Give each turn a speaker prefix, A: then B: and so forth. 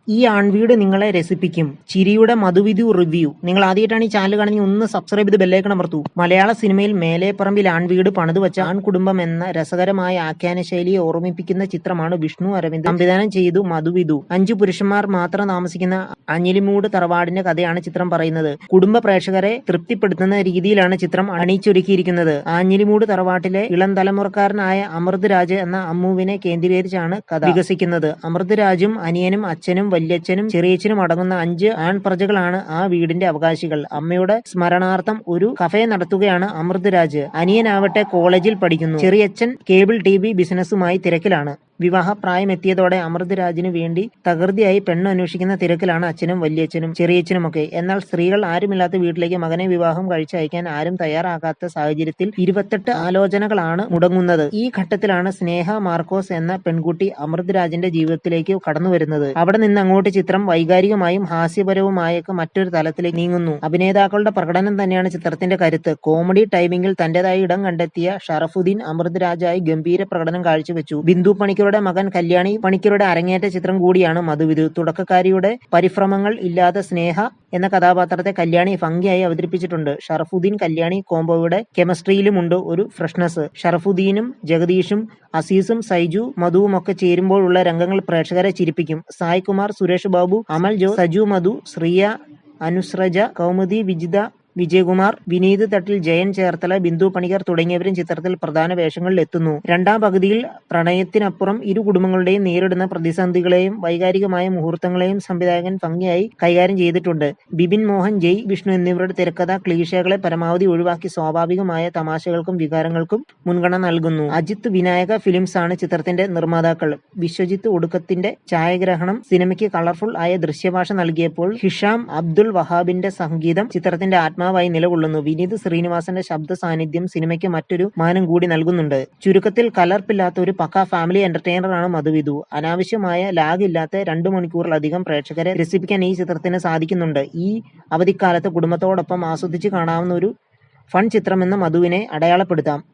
A: ഈ ആൺവീട് നിങ്ങളെ രസിപ്പിക്കും. ചിരിയുടെ മധുവിധു റിവ്യൂ. നിങ്ങൾ ആദ്യമായിട്ടാണ് ഈ ചാനൽ കാണുന്നത്, ഒന്ന് സബ്സ്ക്രൈബ് ചെയ്ത് ബെല്ലൈക്കൺ അമർത്തൂ. മലയാള സിനിമയിൽ മേലേപ്പറമ്പിൽ ആൺവീട് പണിതുവച്ച ആൺകുടുംബം എന്ന രസകരമായ ആഖ്യാന ശൈലിയെ ഓർമ്മിപ്പിക്കുന്ന ചിത്രമാണ് വിഷ്ണു അരവിന്ദ് സംവിധാനം ചെയ്തു മധുവിധു. 5 പുരുഷന്മാർ മാത്രം താമസിക്കുന്ന അഞ്ഞിലിമൂട് തറവാടിന്റെ കഥയാണ് ചിത്രം പറയുന്നത്. കുടുംബ പ്രേക്ഷകരെ തൃപ്തിപ്പെടുത്തുന്ന രീതിയിലാണ് ചിത്രം അണിയിച്ചൊരുക്കിയിരിക്കുന്നത്. അഞ്ഞിലിമൂട് തറവാട്ടിലെ ഇളം തലമുറക്കാരനായ അമൃത് രാജ് എന്ന അമ്മുവിനെ കേന്ദ്രീകരിച്ചാണ് കഥ വികസിക്കുന്നത്. അമൃത് രാജും അനിയനും അച്ഛനും വല്യച്ഛനും ചെറിയച്ഛനും അടങ്ങുന്ന 5 ആൺപ്രജകളാണ് ആ വീടിന്റെ അവകാശികൾ. അമ്മയുടെ സ്മരണാർത്ഥം ഒരു കഫേ നടത്തുകയാണ് അമൃത് രാജ്. അനിയനാവട്ടെ കോളേജിൽ പഠിക്കുന്നു. ചെറിയച്ഛൻ കേബിൾ TV ബിസിനസ്സുമായി തിരക്കിലാണ്. വിവാഹപ്രായമെത്തിയതോടെ അമൃത് രാജിനു വേണ്ടി തകൃതിയായി പെണ്ണ് അന്വേഷിക്കുന്ന തിരക്കിലാണ് അച്ഛനും വല്യച്ഛനും ചെറിയച്ഛനുമൊക്കെ. എന്നാൽ സ്ത്രീകൾ ആരുമില്ലാത്ത വീട്ടിലേക്ക് മകനെ വിവാഹം കഴിച്ചയക്കാൻ ആരും തയ്യാറാകാത്ത സാഹചര്യത്തിൽ 28 ആലോചനകളാണ് മുടങ്ങുന്നത്. ഈ ഘട്ടത്തിലാണ് സ്നേഹ മാർക്കോസ് എന്ന പെൺകുട്ടി അമൃത് രാജിന്റെ ജീവിതത്തിലേക്ക് കടന്നു വരുന്നത്. അവിടെ നിന്ന് അങ്ങോട്ട് ചിത്രം വൈകാരികമായും ഹാസ്യപരവുമായൊക്കെ മറ്റൊരു തലത്തിലേക്ക് നീങ്ങുന്നു. അഭിനേതാക്കളുടെ പ്രകടനം തന്നെയാണ് ചിത്രത്തിന്റെ കരുത്ത്. കോമഡി ടൈമിംഗിൽ തന്റേതായ ഇടം കണ്ടെത്തിയ ഷറഫുദ്ദീൻ അമൃത് രാജായി ഗംഭീര പ്രകടനം കാഴ്ചവെച്ചു. ബിന്ദു പണിക്കരുടെ മകൻ കല്യാണി പണിക്കരുടെ അരങ്ങേറ്റ ചിത്രം കൂടിയാണ് മധുവിധു. തുടക്കക്കാരിയുടെ പരിഭ്രമങ്ങൾ ഇല്ലാതെ സ്നേഹ എന്ന കഥാപാത്രത്തെ കല്യാണി ഭംഗിയായി അവതരിപ്പിച്ചിട്ടുണ്ട്. ഷറഫുദ്ദീൻ കല്യാണി കോംബോയുടെ കെമിസ്ട്രിയിലുമുണ്ട് ഒരു ഫ്രഷ്നസ്. ഷറഫുദ്ദീനും ജഗദീഷും അസീസും സൈജു മധുവുമൊക്കെ ചേരുമ്പോഴുള്ള രംഗങ്ങൾ പ്രേക്ഷകരെ ചിരിപ്പിക്കും. സായ് കുമാർ, സുരേഷ് ബാബു, അമൽ ജോസ്, സജു മധു, ശ്രീയ, അനുസ്രജ, കൗമുദി വിജിത, വിജയകുമാർ, വിനീത് തട്ടിൽ, ജയൻ ചേർത്തല, ബിന്ദു പണിക്കർ തുടങ്ങിയവരും ചിത്രത്തിൽ പ്രധാന വേഷങ്ങളിൽ എത്തുന്നു. രണ്ടാം പകുതിയിൽ പ്രണയത്തിനപ്പുറം ഇരു കുടുംബങ്ങളുടെയും നേരിടുന്ന പ്രതിസന്ധികളെയും വൈകാരികമായ മുഹൂർത്തങ്ങളെയും സംവിധായകൻ ഭംഗിയായി കൈകാര്യം ചെയ്തിട്ടുണ്ട്. ബിപിൻ മോഹൻ, ജയ് വിഷ്ണു എന്നിവരുടെ തിരക്കഥ ക്ലീഷകളെ പരമാവധി ഒഴിവാക്കി സ്വാഭാവികമായ തമാശകൾക്കും വികാരങ്ങൾക്കും മുൻഗണന നൽകുന്നു. അജിത്ത് വിനായക ഫിലിംസ് ആണ് ചിത്രത്തിന്റെ നിർമ്മാതാക്കൾ. വിശ്വജിത്ത് ഒടുക്കത്തിന്റെ ഛായാഗ്രഹണം സിനിമയ്ക്ക് കളർഫുൾ ആയ ദൃശ്യഭാഷ നൽകിയപ്പോൾ ഹിഷാം അബ്ദുൾ വഹാബിന്റെ സംഗീതം ചിത്രത്തിന്റെ ആത്മാവായി നിലകൊള്ളുന്നു. വിനീത് ശ്രീനിവാസന്റെ ശബ്ദ സാന്നിധ്യം സിനിമയ്ക്ക് മറ്റൊരു മാനം കൂടി നൽകുന്നുണ്ട്. ചുരുക്കത്തിൽ കലർപ്പില്ലാത്ത ഒരു പക്ക ഫാമിലി എന്റർടൈനറാണ് മധുവിധു. അനാവശ്യമായ ലാഗ് ഇല്ലാത്ത 2 മണിക്കൂറിലധികം പ്രേക്ഷകരെ രസിപ്പിക്കാൻ ഈ ചിത്രത്തിന് സാധിക്കുന്നുണ്ട്. ഈ അവധിക്കാലത്ത് കുടുംബത്തോടൊപ്പം ആസ്വദിച്ച് കാണാവുന്ന ഒരു ഫൺ ചിത്രമെന്ന് മധുവിനെ അടയാളപ്പെടുത്താം.